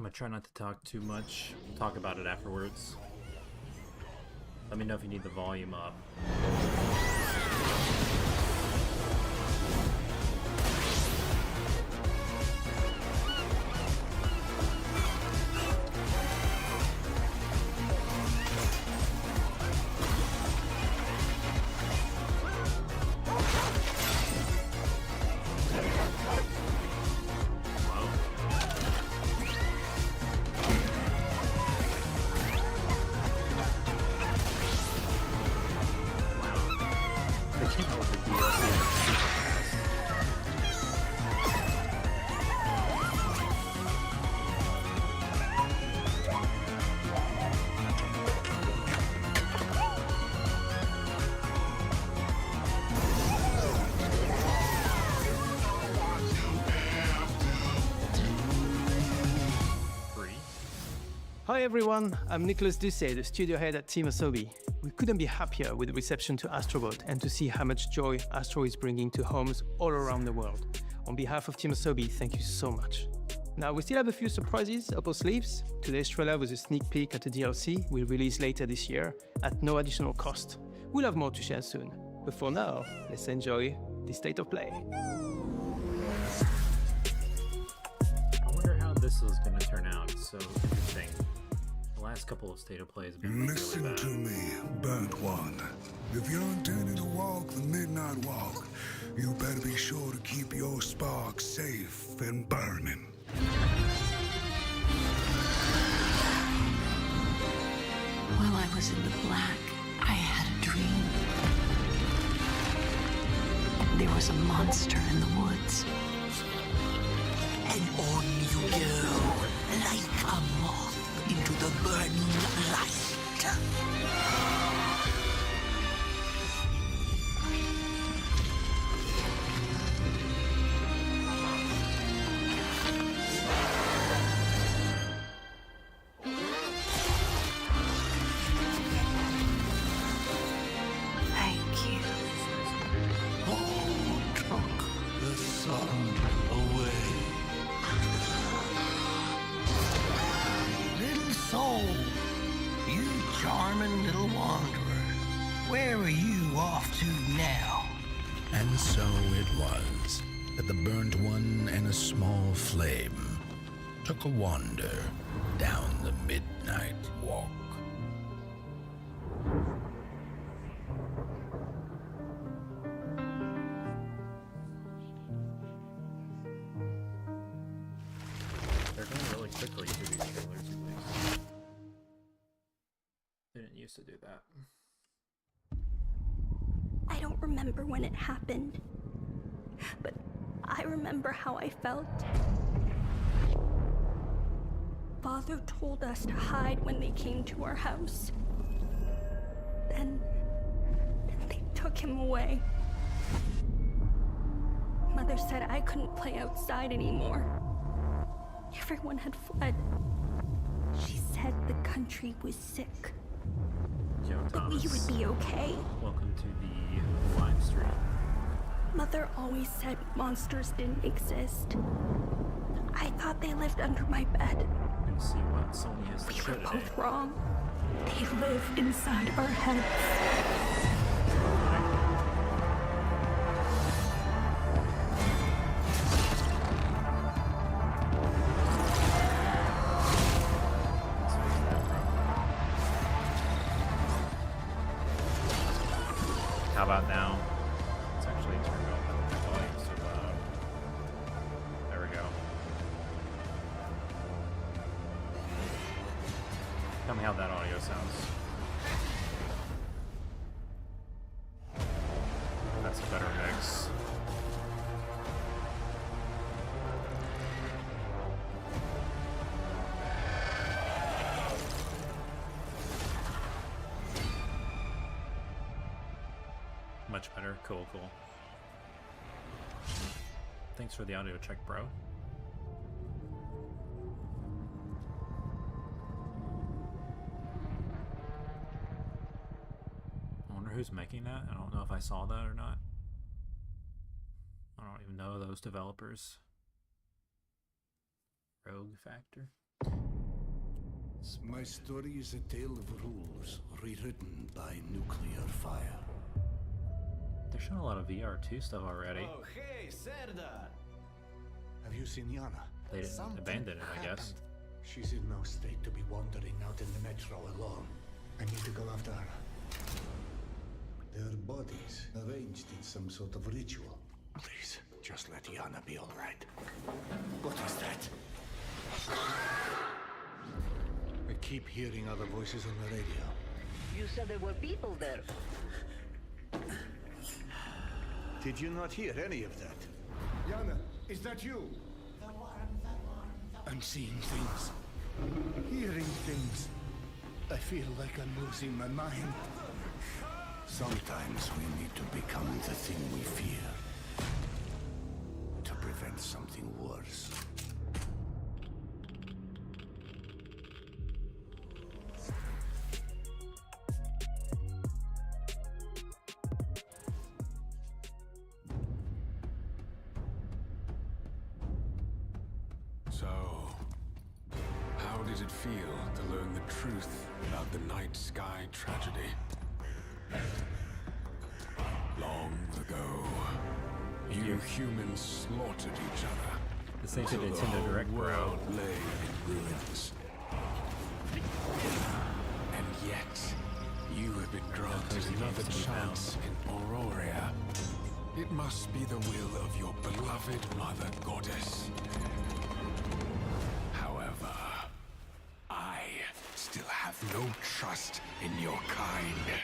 I'm gonna try not to talk too much. We'll talk about it afterwards. Let me know if you need the volume up. Hi everyone, I'm Nicolas Doucet, the studio head at Team Asobi. We couldn't be happier with the reception to Astrobot and to see how much joy Astro is bringing to homes all around the world. On behalf of Team Asobi, thank you so much. Now, we still have a few surprises up our sleeves. Today's trailer was a sneak peek at a DLC we'll release later this year at no additional cost. We'll have more to share soon. But for now, let's enjoy the state of play. I wonder how this is going to turn out. It's so interesting. The last couple of state of plays have been Listen really bad. to me, burnt one. If you're intending to walk the midnight walk, you better be sure to keep your spark safe and burning. While I was in the black, I had a dream. There was a monster in the woods. And on you go, like a moth into the burning light. Thank you. Who took the sun away? Little soul, you charming little wanderer, where are you off to now? And so it was that the burnt one and a small flame took a wander down the midnight walk. They're going really quickly through these trailers, at least. They didn't used to do that. I don't remember when it happened, but I remember how I felt. Father told us to hide when they came to our house. Then they took him away. Mother said I couldn't play outside anymore. Everyone had fled. She said the country was sick, Joe but we Thomas, would be okay. welcome to the live stream. Mother always said monsters didn't exist. I thought they lived under my bed. And see what Sony has to We show were today. both wrong. They lived inside our heads. How about now? It's actually turned up. I think the volume's too loud. There we go. Tell me how that audio sounds. That's a better mix. Much better. Cool, cool. Thanks for the audio check, bro. I wonder who's making that. I don't know if I saw that or not. I don't even know those developers. Rogue Factor. My story is a tale of rules rewritten by nuclear fire. They're showing a lot of VR2 stuff already. Oh, hey, Serda! Have you seen Yana? They didn't abandon it, I guess. She's in no state to be wandering out in the metro alone. I need to go after her. Their bodies arranged in some sort of ritual. Please, just let Yana be all right. What is that? I keep hearing other voices on the radio. You said there were people there. Did you not hear any of that? Yana, is that you? I'm seeing things. Hearing things. I feel like I'm losing my mind. Sometimes we need to become the thing we fear. To prevent something worse. So, how did it feel to learn the truth about the night sky tragedy? Long ago, you humans slaughtered each other. This ain't the until the Nintendo whole Direct, bro. world lay in ruins. And yet, you have been granted Cozy another games to be chance in Auroria. It must be the will of your beloved mother goddess. However, I still have no trust in your kind.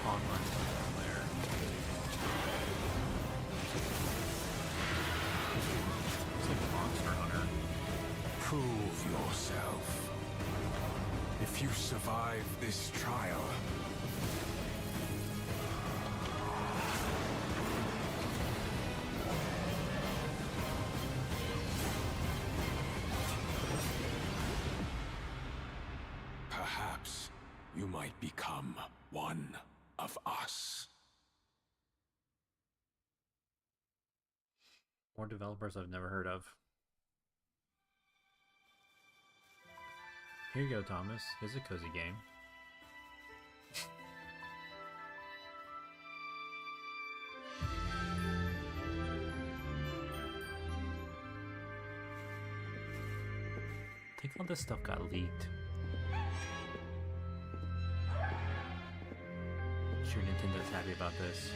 Online stuff there. It's like Monster Hunter. Prove yourself. If you survive this trial, perhaps you might become one of us. More developers I've never heard of. Here you go, Thomas. Here's a cozy game. I think all this stuff got leaked. Sure Nintendo's happy about this.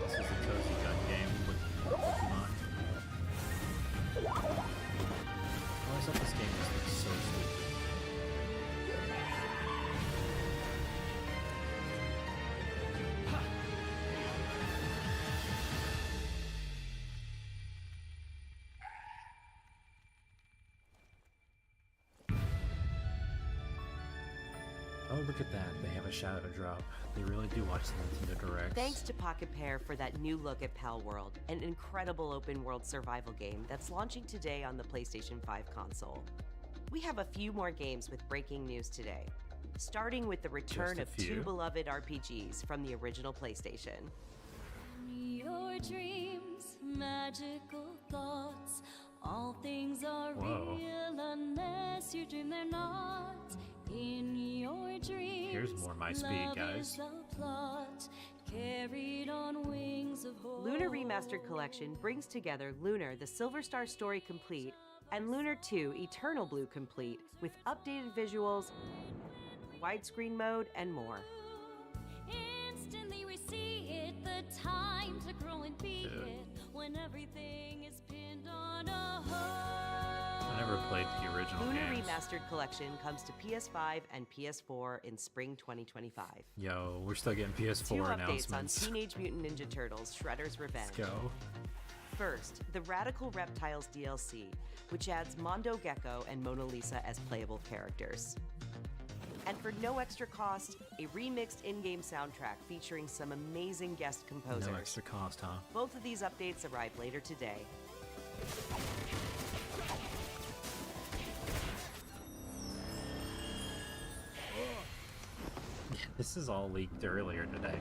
This is a cozy gun game with Pokemon. I always thought this game just looks so stupid. Oh, look at that. They have a shadow drop. They really do watch the Nintendo Directs. Thanks to Pocket Pair for that new look at Pal World, an incredible open world survival game that's launching today on the PlayStation 5 console. We have a few more games with breaking news today, starting with the return of two beloved RPGs from the original PlayStation. Your dreams, magical thoughts, all things are real unless you dream they're not. In your dreams, here's more my speed, guys. Carried on wings of Lunar Remastered Collection brings together Lunar the Silver Star Story Complete and Lunar 2 Eternal Blue Complete with updated visuals, widescreen mode, and more. Instantly we see it, the time to grow and be it, when everything is pinned on a I never played the original Lunar games. Remastered Collection comes to PS5 and PS4 in spring 2025. Yo, we're still getting PS4 Two updates on announcements. Teenage Mutant Ninja Turtles: Shredder's Revenge. Let's go. First, the Radical Reptiles DLC, which adds Mondo Gecko and Mona Lisa as playable characters. And for no extra cost, a remixed in-game soundtrack featuring some amazing guest composers. No extra cost, huh? Both of these updates arrive later today. This is all leaked earlier today.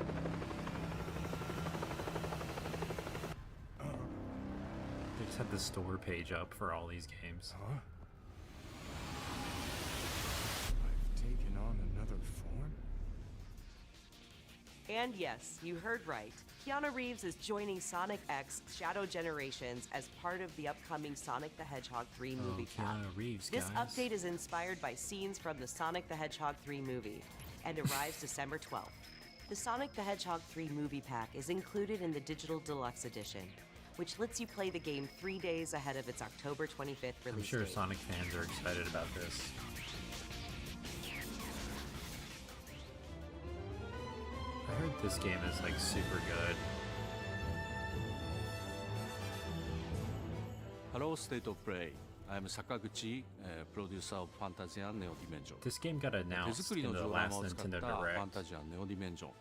They just had the store page up for all these games. Huh? I've taken on another form? And yes, you heard right. Keanu Reeves is joining Sonic X Shadow Generations as part of the upcoming Sonic the Hedgehog 3 movie pack. Keanu Reeves, This guys. update is inspired by scenes from the Sonic the Hedgehog 3 movie and arrives December 12th. The Sonic the Hedgehog 3 movie pack is included in the Digital Deluxe Edition, which lets you play the game 3 days ahead of its October 25th release I'm sure date. Sonic fans are excited about this. I heard this game is like super good. Hello, State of Play. I'm Sakaguchi, producer of Fantasia Neo Dimension. This game got 手 announced 作り in の the ジオラマ last を使っ Nintendo たファン Direct, タジアネオディメンジョン、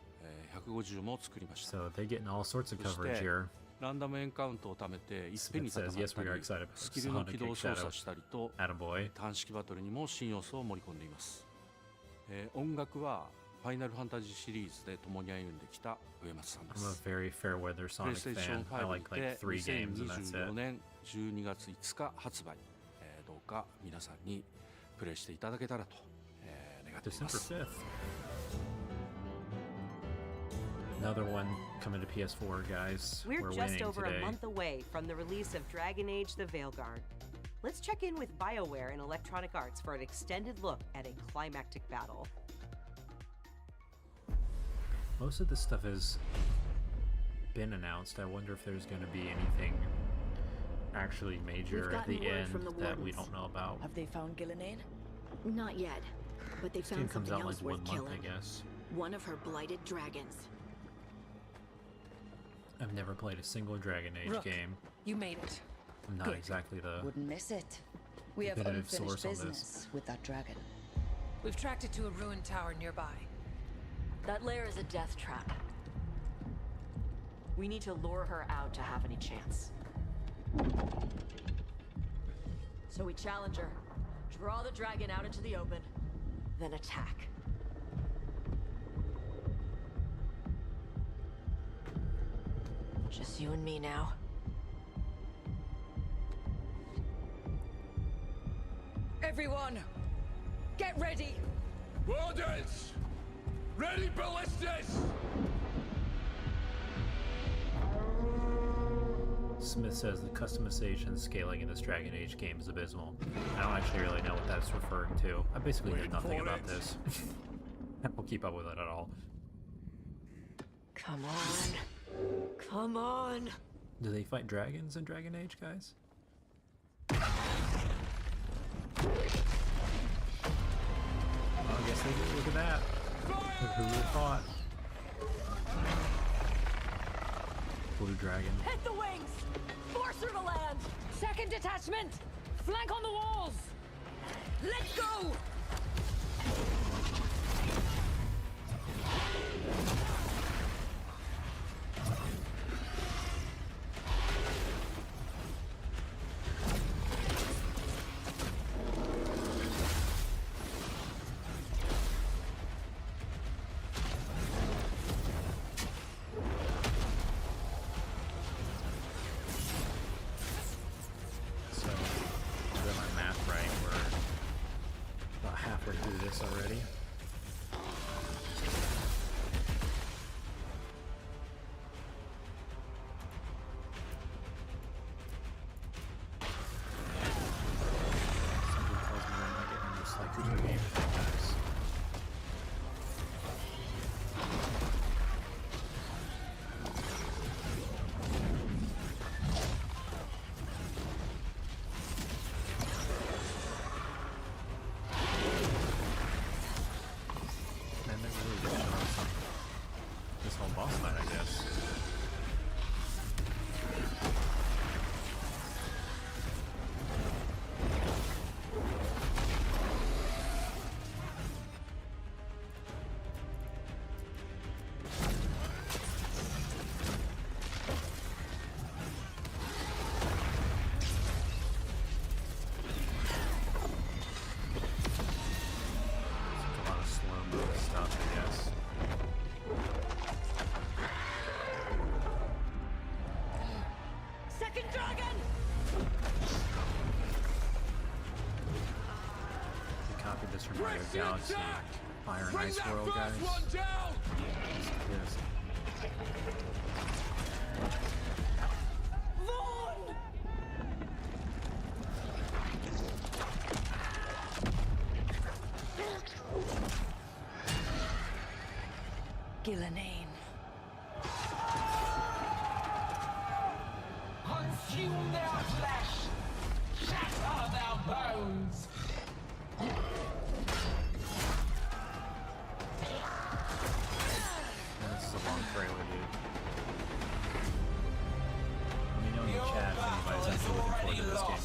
150も作りました。 so they're getting all sorts of そし coverage て here. ランダムエンカウントを貯めていっぺんに It 戦 says, った yes, we are り excited about スキルの Sonic 起動 X 操 Shadow. 作したりと Attaboy. 単式バトルにも新要素を盛り込んでいます、音楽はファイナルファンタジーシリーズで共に歩んできた上松さんで I'm a す。 very fair weather プレイ Sonic ステーション fan. I 5 like に like て 3 games and that's 2024 it. 年12月5日発売、どうか皆さんにプレイしていただけたらと、願っていま December す。 5th. Another one coming to PS4, guys. We're just winning over today. a month away from the release of Dragon Age the Veilguard. Let's check in with BioWare and Electronic Arts for an extended look at a climactic battle. Most of this stuff has been announced. I wonder if there's going to be anything actually major at the end that we don't know about. Have they found Gillenane? Not yet, but they This game found comes something out else like 1 worth month, killing. I guess. One of her blighted dragons. I've never played a single Dragon Age Rook, game. you made it. I'm not Good. exactly the Wouldn't miss it. We have definitive unfinished source on business this. with that dragon. We've tracked it to a ruined tower nearby. That lair is a death trap. We need to lure her out to have any chance. So we challenge her, draw the dragon out into the open, then attack. Just you and me now. Everyone, get ready! Orders! Ready, ballistas! Smith says the customization scaling in this Dragon Age game is abysmal. I don't actually really know what that's referring to. I basically know Wait nothing for about it. this. I don't keep up with it at all. Come on. Come on. Do they fight dragons in Dragon Age, guys? Well, I guess they do. Look at that. Who would have thought? Blue dragon. Hit the wings! Force her to land! Second detachment! Flank on the walls! Let's go! So, is that my math right? We're about halfway through this already. Something tells me we're not getting this like 2 games, guys. Mario Galaxy Fire and Ice World, guys. Yes. Gillenane. Consume their flesh! Shatter their bones! This is a long trailer, dude. Let me know in the chat if anybody's actually looking forward to this game.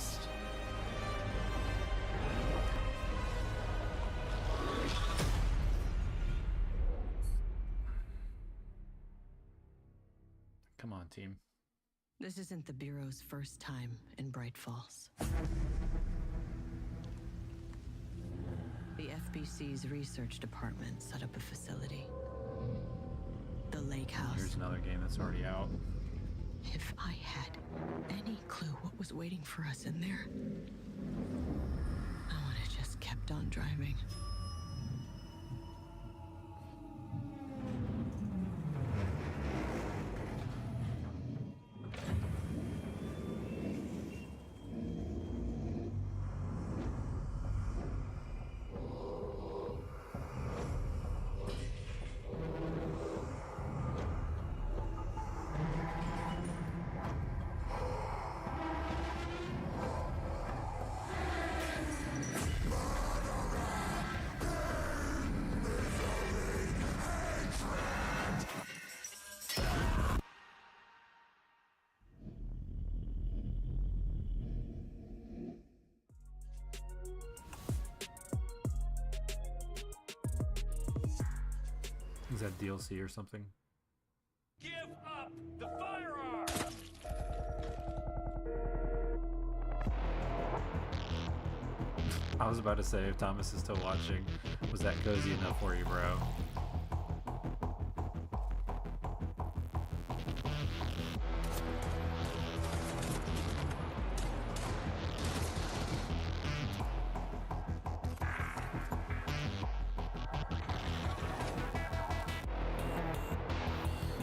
Come on, team. This isn't the Bureau's first time in Bright Falls. The FBC's research department set up a facility. The Lake House. Here's another game that's already out. If I had any clue what was waiting for us in there, I would have just kept on driving. Is that DLC or something? Give up the firearm! I was about to say, if Thomas is still watching, was that cozy enough for you, bro?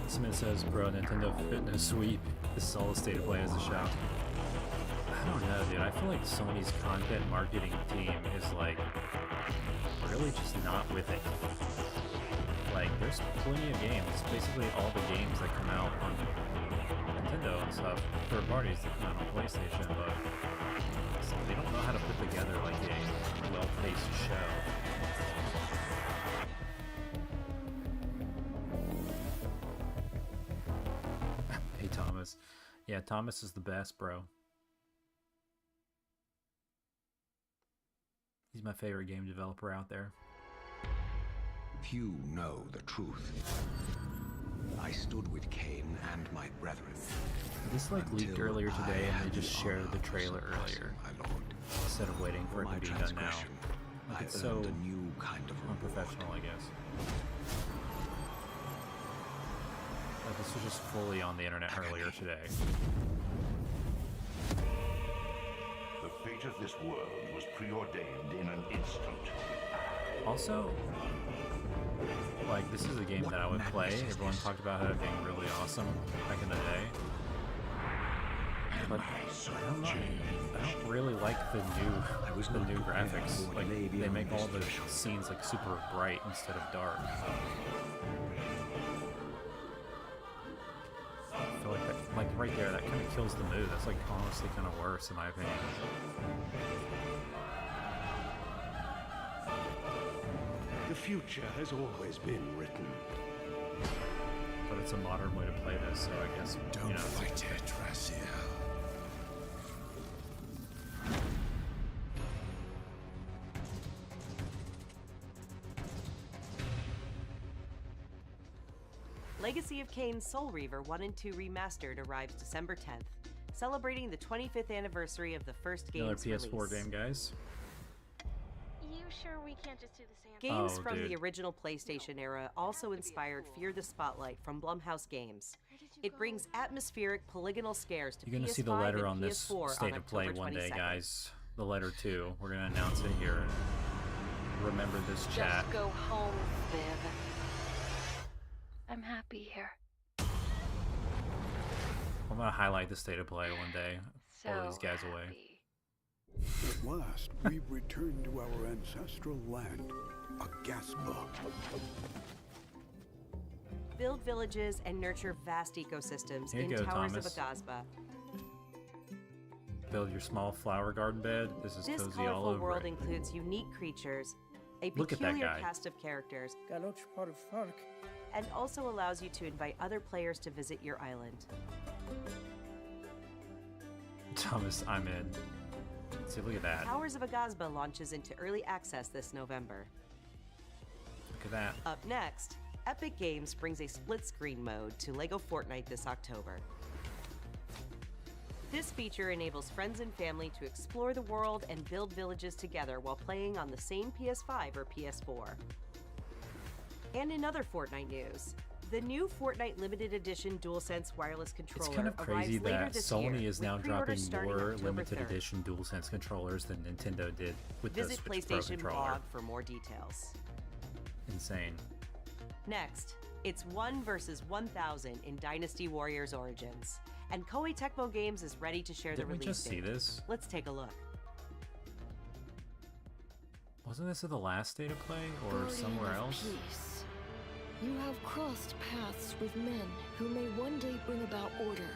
Smith says, bro, Nintendo Fitness Sweep. This is all the state of play as a shop. I don't know, dude. I feel like Sony's content marketing team is like really just not with it. Like, there's plenty of games. Basically all the games that come out on Nintendo and stuff, third parties that come out on PlayStation, but they don't know how to put together like a well-paced show. Hey, Thomas. Yeah, Thomas is the best, bro. He's my favorite game developer out there. Few know the truth. I stood with Cain and my brethren. This like leaked earlier today, and they just shared the trailer earlier instead of waiting for it to be done now. Like, it's so a new kind of unprofessional, I guess. Like, this was just fully on the internet earlier today. The fate of this world was preordained in an instant. Also, like, this is a game that I would play. Everyone talked about it being really awesome back in the day. But I don't know. I don't really like the new graphics. Like, they make all the scenes like super bright instead of dark. I feel like that, like right there, that kind of kills the mood. That's like honestly kind of worse in my opinion. The future has always been written. But it's a modern way to play this, so I guess, Don't you know. fight it, Razia. Legacy of Kain Soul Reaver 1 and 2 Remastered arrives December 10th, celebrating the 25th anniversary of the first game's Another PS4 release. game, guys. You sure we can't just do the same? Games from the original PlayStation era also inspired Fear the Spotlight from Blumhouse Games. It brings atmospheric polygonal scares to PS5 You're gonna see the letter on and this PS4 state on of play October one day, 22nd. guys. The letter 2. We're gonna announce it here. remember this chat. Just go home, Viv. I'm happy here. I'm gonna highlight the state of play one day. Blow these guys away. At last, we've returned to our ancestral land, Agasba. Build villages and nurture vast ecosystems Here in you go, Towers Thomas. of Agasba. Build your small flower garden bed. This is This cozy all colorful over world it. includes unique creatures, a Look at that peculiar guy. cast of characters, and also allows you to invite other players to visit your island. Thomas, I'm in. See, look at that. Towers of Agasba launches into early access this November. Look at that. Up next, Epic Games brings a split-screen mode to LEGO Fortnite this October. This feature enables friends and family to explore the world and build villages together while playing on the same PS5 or PS4. And in other Fortnite news, the new Fortnite Limited Edition DualSense wireless controller It's kind of crazy arrives later that this Sony year, is with now pre-orders dropping starting more October limited 3rd. edition DualSense controllers than Nintendo did with the Visit Switch Pro PlayStation controller. blog for more details. Insane. Next, it's 1 versus 1,000 in Dynasty Warriors Origins, and Koei Tecmo Games is ready to share the Didn't we release just date. see this? Let's take a look. Wasn't this at the last state of play or Guardian somewhere of else? Peace. You have crossed paths with men who may one day bring about order.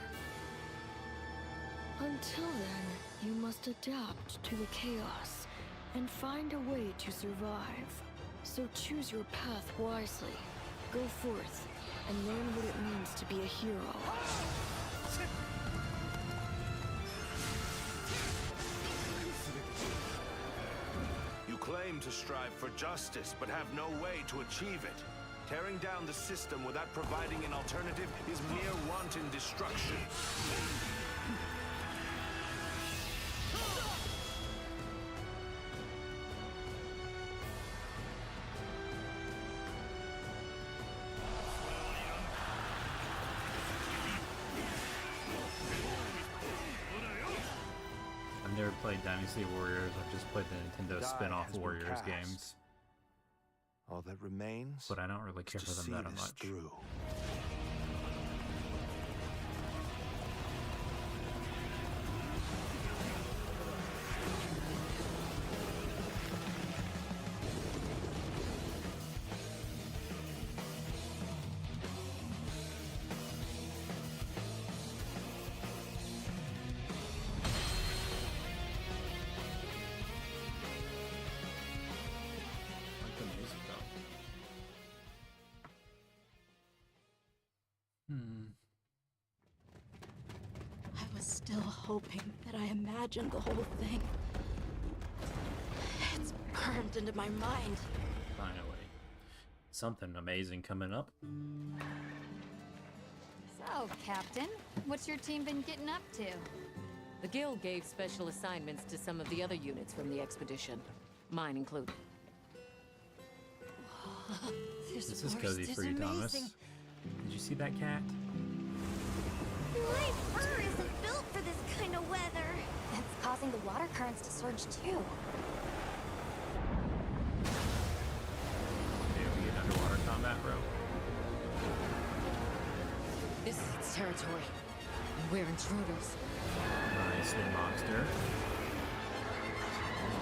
Until then, you must adapt to the chaos and find a way to survive. So choose your path wisely. Go forth and learn what it means to be a hero. You claim to strive for justice, but have no way to achieve it. Tearing down the system without providing an alternative is mere wanton destruction. I've never played Dynasty Warriors. I've just played the Nintendo Die spin-off has been Warriors cast. games. All that remains, but I don't really care to for them see that this much. through. Like the music though. I was still hoping that I imagined the whole thing. It's burned into my mind. Finally. Something amazing coming up. So, Captain, what's your team been getting up to? The Guild gave special assignments to some of the other units from the expedition, mine included. This is cozy for you, Thomas. Did you see that cat? My fur isn't built for this kind of weather. That's causing the water currents to surge too. Okay, we get underwater combat, bro. This is its territory, and we're intruders. Nice new monster.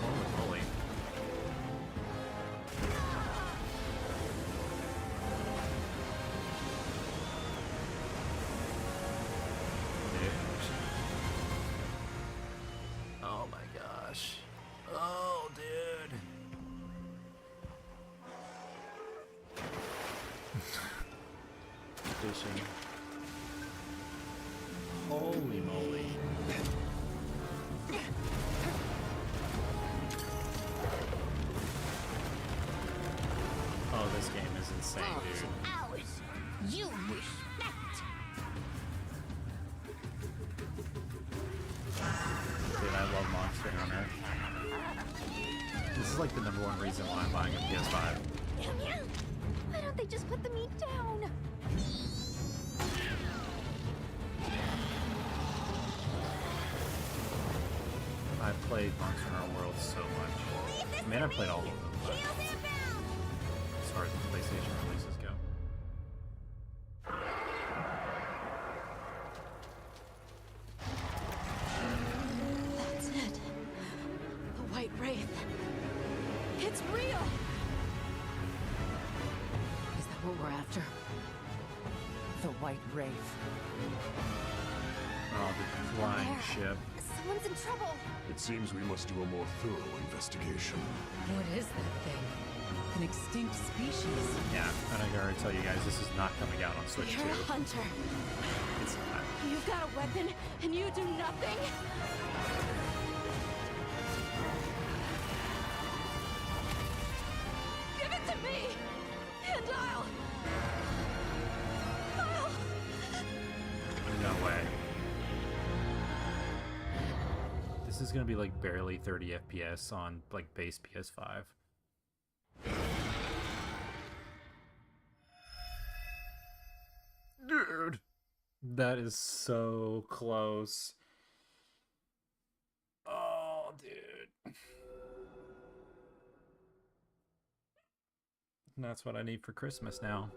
Holy moly. Oh my gosh. Oh, dude. Fishing. Holy moly. Oh, this game is insane, dude. Ours. You respect. Dude, I love Monster Hunter. This is like the #1 reason why I'm buying a PS5. Why don't they just put the meat down? I've played Monster Hunter World so much. Man, I've played all of them. but as far as the PlayStation releases go. That's it. The White Wraith. It's real! Is that what we're after? The White Wraith. Oh, the flying ship. Someone's in trouble. It seems we must do a more thorough investigation. What is that thing? An extinct species? Yeah, and I can already tell you guys, this is not coming out on Switch 2. You're a hunter. It's not. You've got a weapon, and you do nothing? Give it to me! And I'll... No way. This is gonna be like barely 30 FPS on like base PS5. Dude, that is so close. Oh, dude. That's what I need for Christmas now.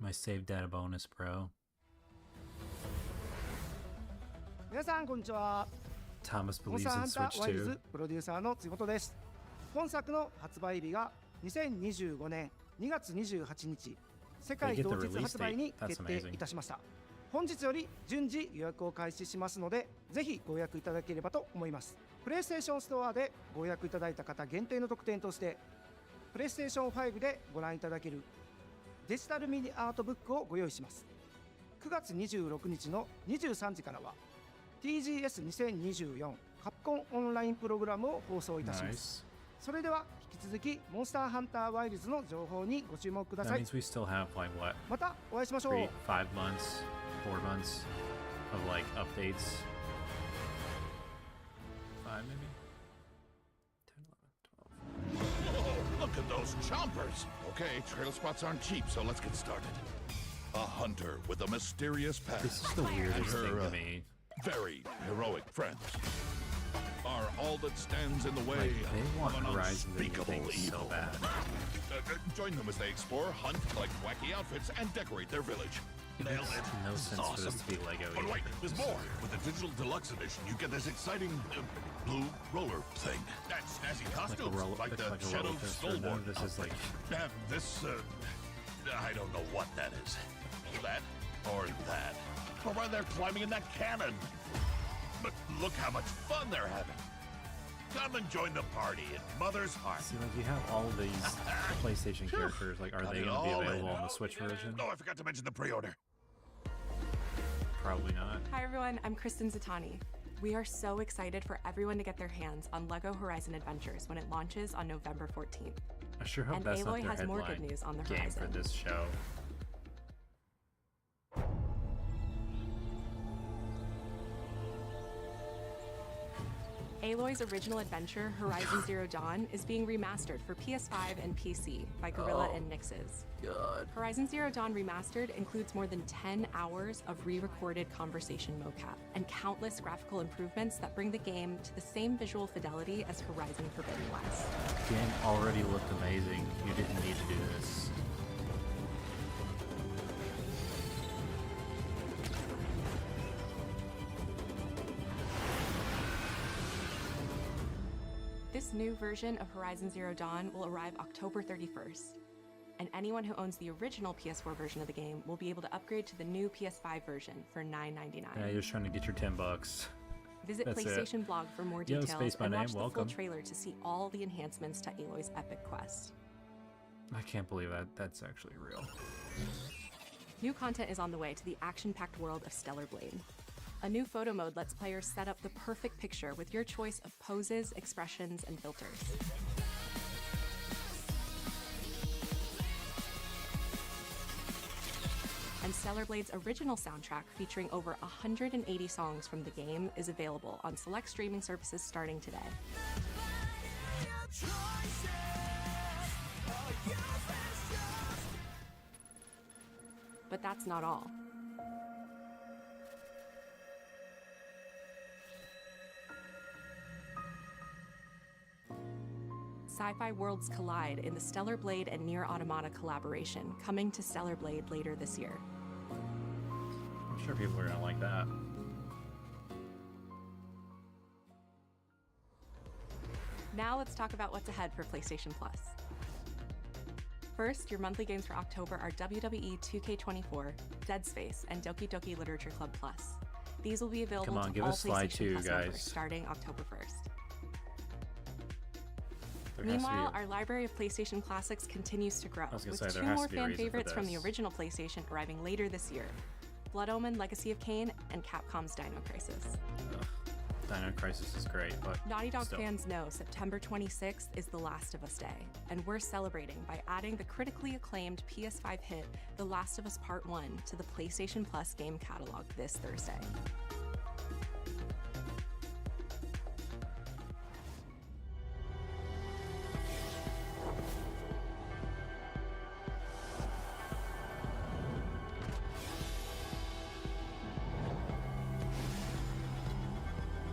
My save data bonus, bro. 皆さんこんにちは。 Thomas モンス believes ターハ in ンター Switch ワイルズ 2. プロデューサーの辻本です。本作の発売日が2025年2月28日世界同日発売に決定いたしました。本日より順次予約を開始しますので、ぜひご予約いただければと思います。プレイステーションストアでご予約いただいた方限定の特典として、プレイステーション5でご覧いただけるデジタルミニアートブックをご用意します。9月26日の23時からは TGS2024 カプコンオンラインプログラムを放送いたします。それでは引き続きモンスターハンターワイルズの情報にご注目くださ That い。 means we still have like what? またお会いしましょう。 5 months, 4 months of like updates. 5 maybe? 10, 11, 12. Oh, look at those chompers! Okay, trail spots aren't cheap, so let's get started. A hunter with a mysterious past. This is the weirdest and her, thing to me. Very heroic friends are all that stands in the way Like, they want of an Horizon to be unspeakable big so evil. bad. Join them as they explore, hunt, collect wacky outfits, and decorate their village. Nailed it. No This is sense for this awesome. to be Lego. But either. wait, there's more. With the digital deluxe edition, you get this exciting blue roller thing. And snazzy costumes, like the like a Shadow roller coaster. Skullborn. No, this is like And this, I don't know what that is. That or that. Or why they're climbing in that cannon. But look how much fun they're having. Come and join the party in Mother's Heart. See, like you have all these PlayStation characters. Like, are Got they it going to be all available in. on the Switch version? Oh, I forgot to mention the pre-order. Probably not. Hi everyone, I'm Kristen Zatani. We are so excited for everyone to get their hands on LEGO Horizon Adventures when it launches on November 14th. I sure hope And that's Aloy not their has more headline good news on the game for horizon. this show. Aloy's original adventure, Horizon Zero Dawn, is being remastered for PS5 and PC by Guerrilla and Nixes. God. Horizon Zero Dawn Remastered includes more than 10 hours of re-recorded conversation mocap and countless graphical improvements that bring the game to the same visual fidelity as Horizon Forbidden West. The game already looked amazing. You didn't need to do this. This new version of Horizon Zero Dawn will arrive October 31st, and anyone who owns the original PS4 version of the game will be able to upgrade to the new PS5 version for $9.99. Yeah, you're just trying to get your $10. Visit That's PlayStation it. Blog for more Yo, details Space by and Name, watch the welcome. full trailer to see all the enhancements to Aloy's epic quest. I can't believe that's actually real. New content is on the way to the action-packed world of Stellar Blade. A new photo mode lets players set up the perfect picture with your choice of poses, expressions, and filters. And Stellar Blade's original soundtrack, featuring over 180 songs from the game, is available on select streaming services starting today. But that's not all. sci-fi worlds collide in the Stellar Blade and Nier Automata collaboration, coming to Stellar Blade later this year. I'm sure people are gonna like that. Now let's talk about what's ahead for PlayStation Plus. First, your monthly games for October are WWE 2K24, Dead Space, and Doki Doki Literature Club Plus. These will be available Come on, to give all us slide PlayStation 2, Plus members guys. starting October 1st. There has to be Meanwhile, a- our library of PlayStation classics continues to grow, I was gonna with say, there 2 has more to be a fan reason for favorites from the this. original PlayStation arriving later this year: Blood Omen, Legacy of Kain, and Capcom's Dino Crisis. Ugh. Dino Crisis is great, but Naughty Dog still. fans know September 26th is The Last of Us Day, and we're celebrating by adding the critically acclaimed PS5 hit The Last of Us Part 1 to the PlayStation Plus game catalog this Thursday.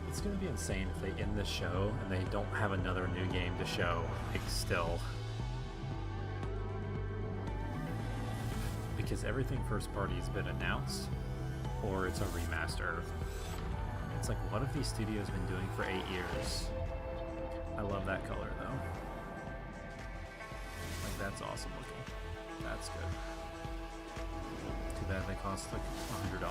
It's gonna be insane if they end this show and they don't have another new game to show, like, still. Because everything first party has been announced, or it's a remaster. It's like, what have these studios been doing for 8 years? I love that color, though. Like, that's awesome looking. That's good. Too bad they cost, like, $100.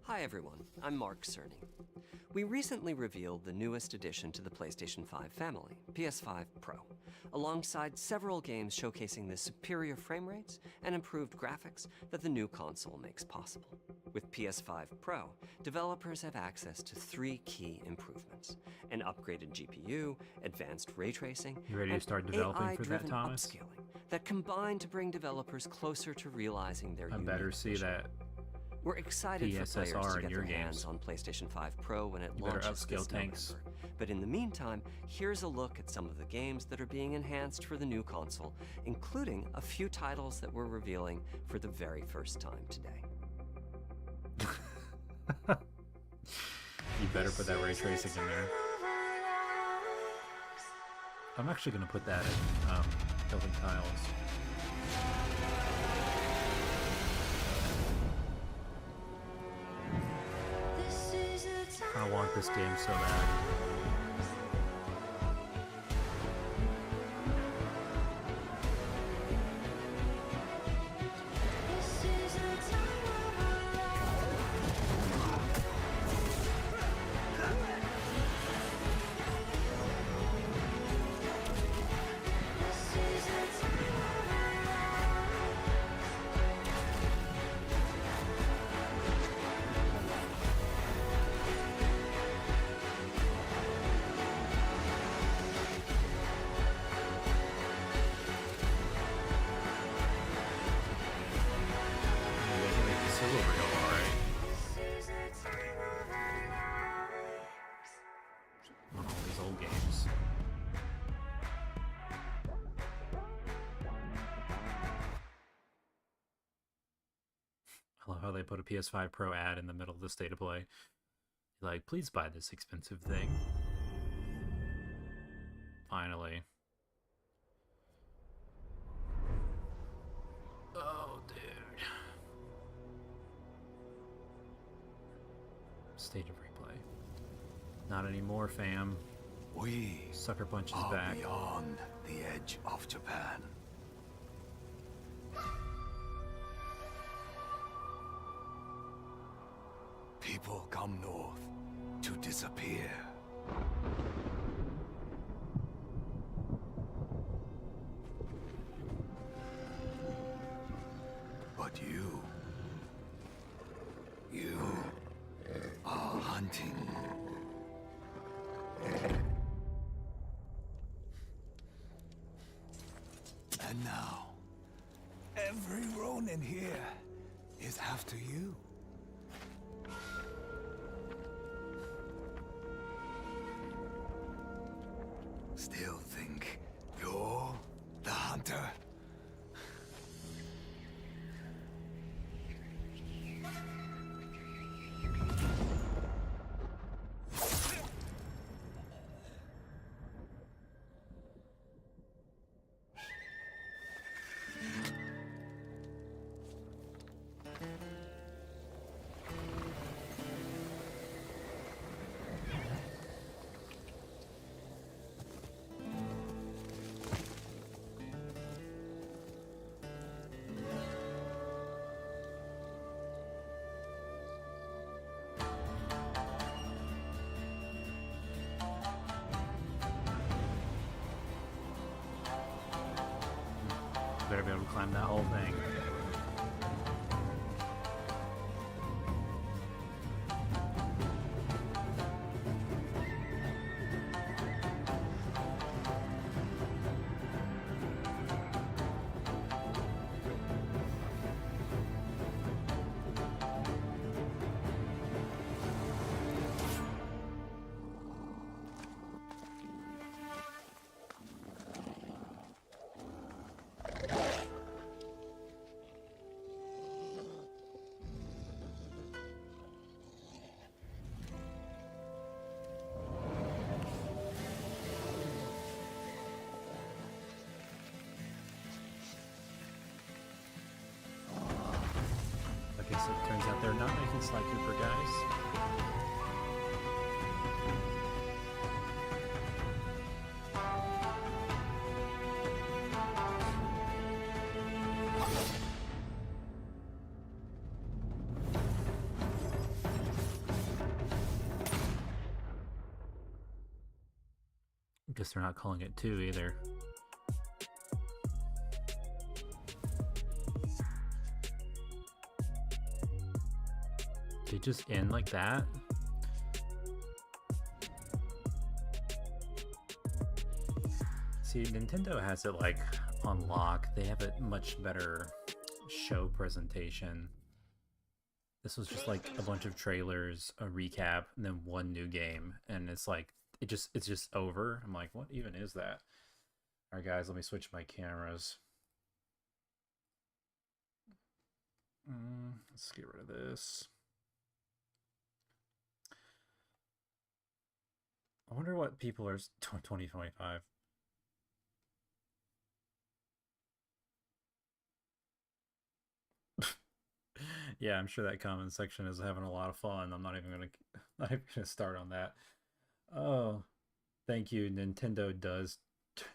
Hi everyone, I'm Mark Cerny. We recently revealed the newest addition to the PlayStation 5 family, PS5 Pro, alongside several games showcasing the superior frame rates and improved graphics that the new console makes possible. With PS5 Pro, developers have access to 3 key improvements: an upgraded GPU, advanced ray tracing, You ready to and start developing for that, AI-driven Thomas? upscaling that combine to bring developers closer to realizing their I unique better see vision. that We're excited for players PSSR to in get your their hands games. on PlayStation 5 Pro when it You better launches upscale this tanks. November. But in the meantime, here's a look at some of the games that are being enhanced for the new console, including a few titles that we're revealing for the very first time today. You better put that ray tracing in there. I'm actually gonna put that in building tiles. I want this game so bad. They can make the sizzle reel alright. On all these old games. I love how they put a PS5 Pro ad in the middle of the state of play. Like, please buy this expensive thing. Finally. Oh, dude. State of replay. Not anymore, fam. We Sucker Punch is are back. beyond the edge of Japan. People come north to disappear. But you are hunting. And now, every Ronin here is after you. Still think you're the hunter? Better be able to climb that whole thing. Okay, so it turns out they're not making Sly Cooper, guys. Guess they're not calling it 2 either. They just end like that? See, Nintendo has it like on lock. They have a much better show presentation. This was just like a bunch of trailers, a recap, and then one new game, and it's like it's just over. I'm like, what even is that? All right, guys, let me switch my cameras. Let's get rid of this. I wonder what people are 2025. Yeah, I'm sure that comment section is having a lot of fun. I'm not even gonna start on that. Oh, thank you. Nintendo does.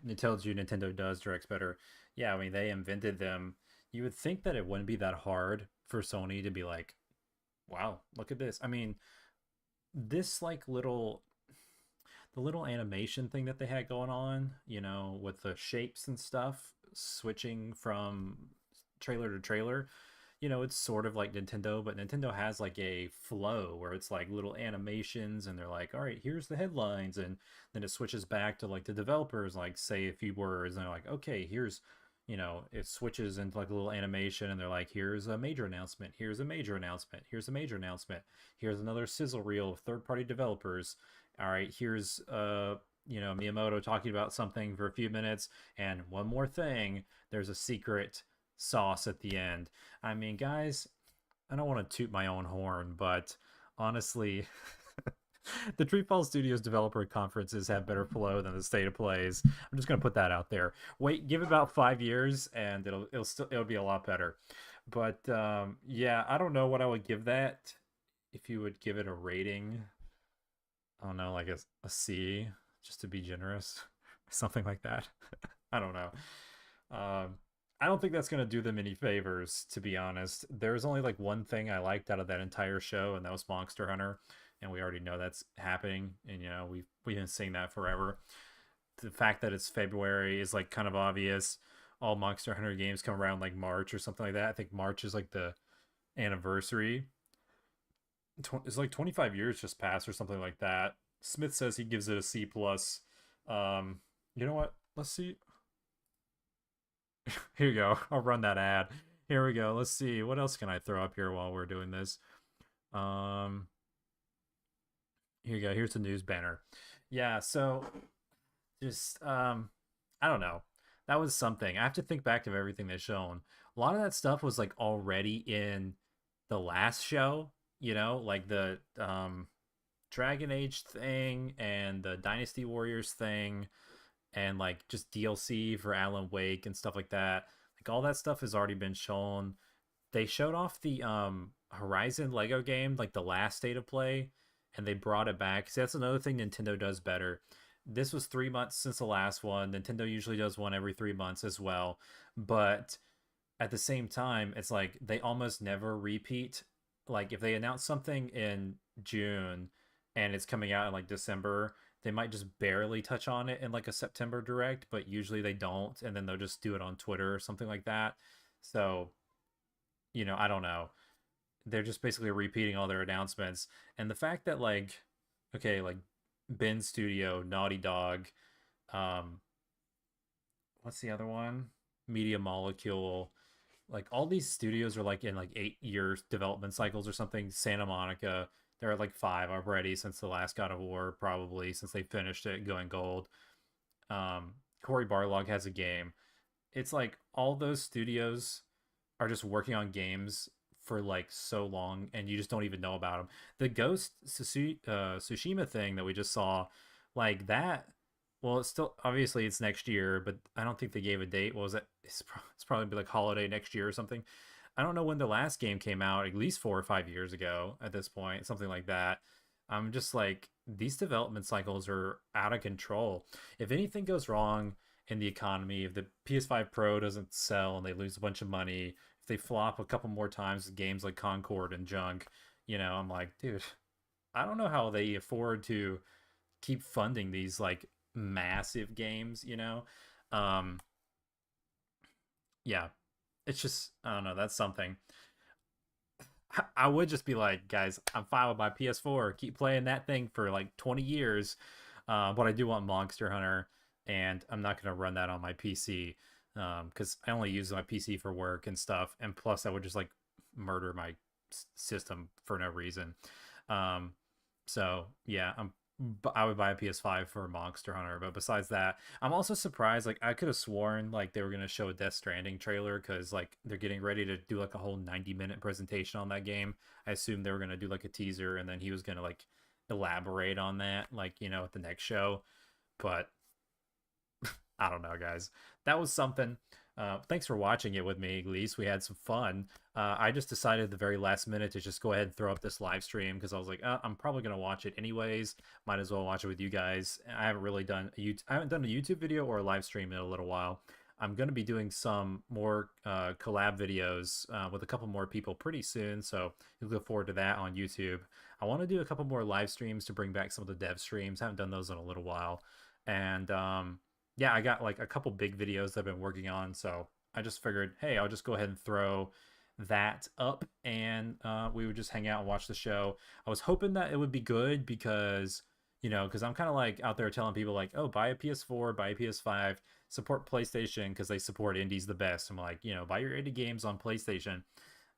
It tells you Nintendo does directs better. Yeah, I mean they invented them. You would think that it wouldn't be that hard for Sony to be like, wow, look at this. I mean, this like the little animation thing that they had going on, you know, with the shapes and stuff, switching from trailer to trailer, you know, it's sort of like Nintendo, but Nintendo has like a flow where it's like little animations and they're like, all right, here's the headlines. And then it switches back to like the developers, like say a few words and they're like, okay, here's, you know, it switches into like a little animation and they're like, here's a major announcement. Here's a major announcement. Here's a major announcement. Here's another sizzle reel of third-party developers. All right, here's, you know, Miyamoto talking about something for a few minutes. And one more thing, there's a secret sauce at the end. I mean, guys, I don't want to toot my own horn, but honestly, the TreeFall Studios developer conferences have better flow than the State of Plays. I'm just gonna put that out there. Wait, give it about 5 years, and it'll be a lot better. But yeah, I don't know what I would give that. If you would give it a rating, I don't know, like a C, just to be generous, something like that. I don't know. I don't think that's going to do them any favors, to be honest. There's only like one thing I liked out of that entire show, and that was Monster Hunter. And we already know that's happening. And, you know, we've been saying that forever. The fact that it's February is like kind of obvious. All Monster Hunter games come around like March or something like that. I think March is like the anniversary. It's like 25 years just passed or something like that. Smith says he gives it a C+. You know what? Let's see. Here you go. I'll run that ad. Here we go. Let's see. What else can I throw up here while we're doing this? Here you go. Here's the news banner. Yeah, so just I don't know. That was something. I have to think back to everything they've shown. A lot of that stuff was like already in the last show, you know, like the Dragon Age thing and the Dynasty Warriors thing and like just DLC for Alan Wake and stuff like that. Like all that stuff has already been shown. They showed off the Horizon Lego game, like the last state of play, and they brought it back. See, that's another thing Nintendo does better. This was 3 months since the last one. Nintendo usually does one every 3 months as well. But at the same time, it's like they almost never repeat. Like if they announce something in June and it's coming out in like December, they might just barely touch on it in like a September direct, but usually they don't, and then they'll just do it on Twitter or something like that. So, I don't know. They're just basically repeating all their announcements. And the fact that like okay, like Ben Studio, Naughty Dog, um what's the other one? Media Molecule. Like all these studios are like in like 8 year development cycles or something. Santa Monica, they're at like 5 already since the last God of War, probably since they finished it going gold. Cory Barlog has a game. It's like all those studios are just working on games for like so long and you just don't even know about them. The Tsushima thing that we just saw, like that, well, it's still obviously it's next year, but I don't think they gave a date. What was it? It's probably be like holiday next year or something. I don't know when the last game came out, at least 4 or 5 years ago at this point, something like that. I'm just like, these development cycles are out of control. If anything goes wrong in the economy, if the PS5 Pro doesn't sell and they lose a bunch of money, if they flop a couple more times with games like Concord and junk, I'm like, dude, I don't know how they afford to keep funding these like massive games. Um, yeah, it's just, I don't know, that's something. I would just be like, guys, I'm fine with my PS4. Keep playing that thing for like 20 years. But I do want Monster Hunter, and I'm not going to run that on my PC because I only use my PC for work and stuff. And plus, I would just like murder my system for no reason. So yeah, I would buy a PS5 for Monster Hunter, but besides that, I'm also surprised. Like, I could have sworn like they were gonna show a Death Stranding trailer because like they're getting ready to do like a whole 90-minute presentation on that game. I assumed they were gonna do like a teaser and then he was gonna like elaborate on that, like at the next show. But I don't know, guys. That was something. Thanks for watching it with me, at least. We had some fun. I just decided at the very last minute to just go ahead and throw up this live stream because I was like, I'm probably going to watch it anyways. Might as well watch it with you guys. I haven't really done I haven't done a YouTube video or a live stream in a little while. I'm going to be doing some more collab videos with a couple more people pretty soon, so you look forward to that on YouTube. I want to do a couple more live streams to bring back some of the dev streams. I haven't done those in a little while. And yeah, I got like a couple big videos that I've been working on, so I just figured, hey, I'll just go ahead and throw that up and we would just hang out and watch the show. I was hoping that it would be good because because I'm kind of like out there telling people like, oh, buy a PS4, buy a PS5, support PlayStation because they support indies the best. I'm like, buy your indie games on PlayStation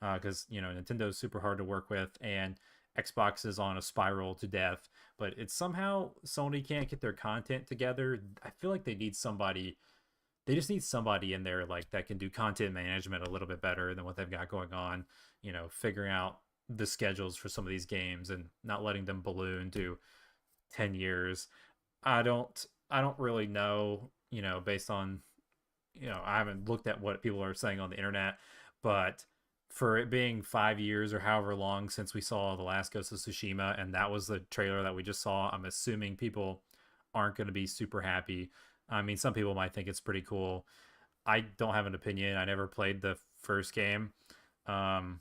because Nintendo's super hard to work with and Xbox is on a spiral to death, but it's somehow Sony can't get their content together. I feel like they need somebody. They just need somebody in there like that can do content management a little bit better than what they've got going on. Figuring out the schedules for some of these games and not letting them balloon to 10 years. I don't really know, based on I haven't looked at what people are saying on the internet, but for it being 5 years or however long since we saw the last Ghost of Tsushima, and that was the trailer that we just saw, I'm assuming people aren't going to be super happy. I mean, some people might think it's pretty cool. I don't have an opinion. I never played the first game. And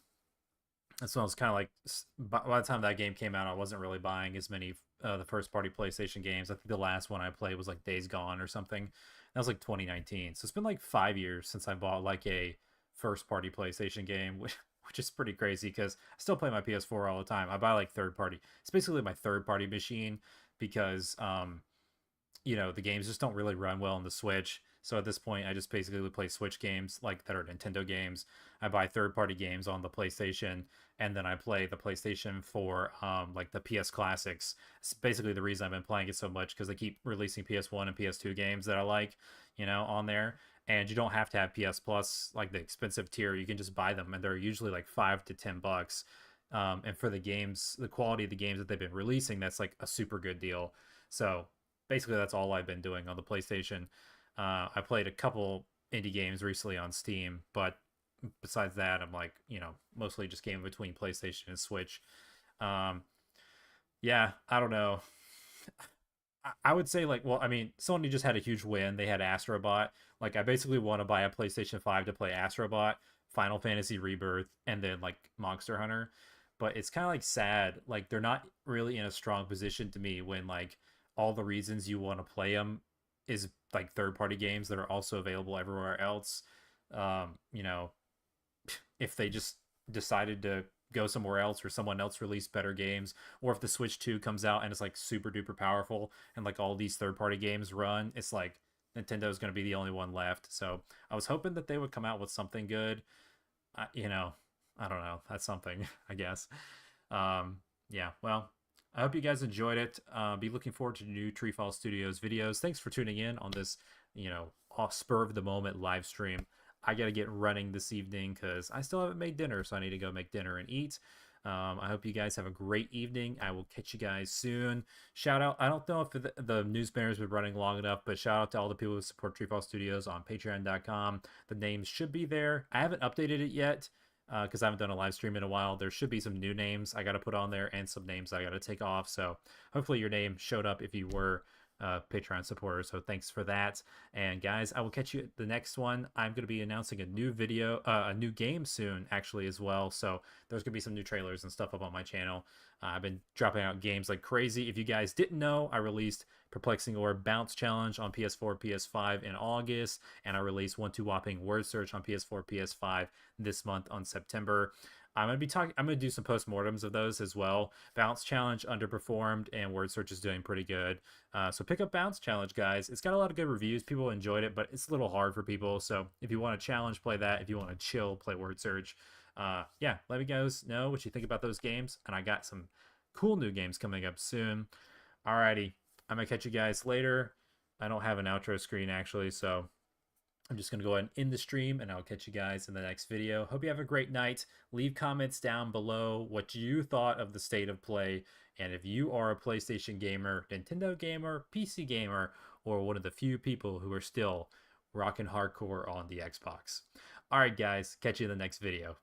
so I was kind of like, by the time that game came out, I wasn't really buying as many the first party PlayStation games. I think the last one I played was like Days Gone or something. That was like 2019. So it's been like 5 years since I bought like a first party PlayStation game, which is pretty crazy because I still play my PS4 all the time. I buy like third party. It's basically my third party machine because the games just don't really run well on the Switch. So at this point, I just basically play Switch games like that are Nintendo games. I buy third-party games on the PlayStation, and then I play the PlayStation for like the PS Classics. It's basically the reason I've been playing it so much, because they keep releasing PS1 and PS2 games that I like, you know, on there. And you don't have to have PS Plus, like the expensive tier. You can just buy them, and they're usually like $5 to $10. And for the games, the quality of the games that they've been releasing, that's like a super good deal. So basically, that's all I've been doing on the PlayStation. I played a couple indie games recently on Steam, but besides that, I'm like, you know, mostly just game between PlayStation and Switch. Yeah, I don't know. I would say, like, well, I mean, Sony just had a huge win. They had Astrobot. Like, I basically want to buy a PlayStation 5 to play Astrobot, Final Fantasy Rebirth, and then like Monster Hunter. But it's kind of like sad. Like, they're not really in a strong position to me when like all the reasons you want to play them is like third party games that are also available everywhere else. You know, if they just decided to go somewhere else, or someone else released better games, or if the Switch 2 comes out and it's like super duper powerful and like all these third party games run, it's like Nintendo's going to be the only one left. So I was hoping that they would come out with something good. You know, I don't know. That's something, I guess. Yeah, well, I hope you guys enjoyed it. Be looking forward to new TreeFall Studios videos. Thanks for tuning in on this, you know, off spur of the moment live stream. I got to get running this evening because I still haven't made dinner, so I need to go make dinner and eat. I hope you guys have a great evening. I will catch you guys soon. Shout out, I don't know if the news banner's been running long enough, but shout out to all the people who support TreeFall Studios on patreon.com. The names should be there. I haven't updated it yet because I haven't done a live stream in a while. There should be some new names I got to put on there and some names I got to take off. So hopefully your name showed up if you were Patreon supporter, so thanks for that. And guys, I will catch you at the next one. I'm going to be announcing a new video, a new game soon actually as well, so there's going to be some new trailers and stuff up on my channel. I've been dropping out games like crazy. If you guys didn't know, I released Perplexing Orb Bounce Challenge on PS4, PS5 in August, and I released 1-2 Whopping Word Search on PS4, PS5 this month on September. I'm gonna do some postmortems of those as well. Bounce Challenge underperformed, and Word Search is doing pretty good. So pick up Bounce Challenge, guys. It's got a lot of good reviews. People enjoyed it, but it's a little hard for people. So if you want a challenge, play that. If you want to chill, play Word Search. Yeah, let me guys know what you think about those games. And I got some cool new games coming up soon. Alrighty, I'm gonna catch you guys later. I don't have an outro screen actually, so I'm just going to go ahead and end the stream, and I'll catch you guys in the next video. Hope you have a great night. Leave comments down below what you thought of the state of play, and if you are a PlayStation gamer, Nintendo gamer, PC gamer, or one of the few people who are still rocking hardcore on the Xbox. Alright guys, catch you in the next video.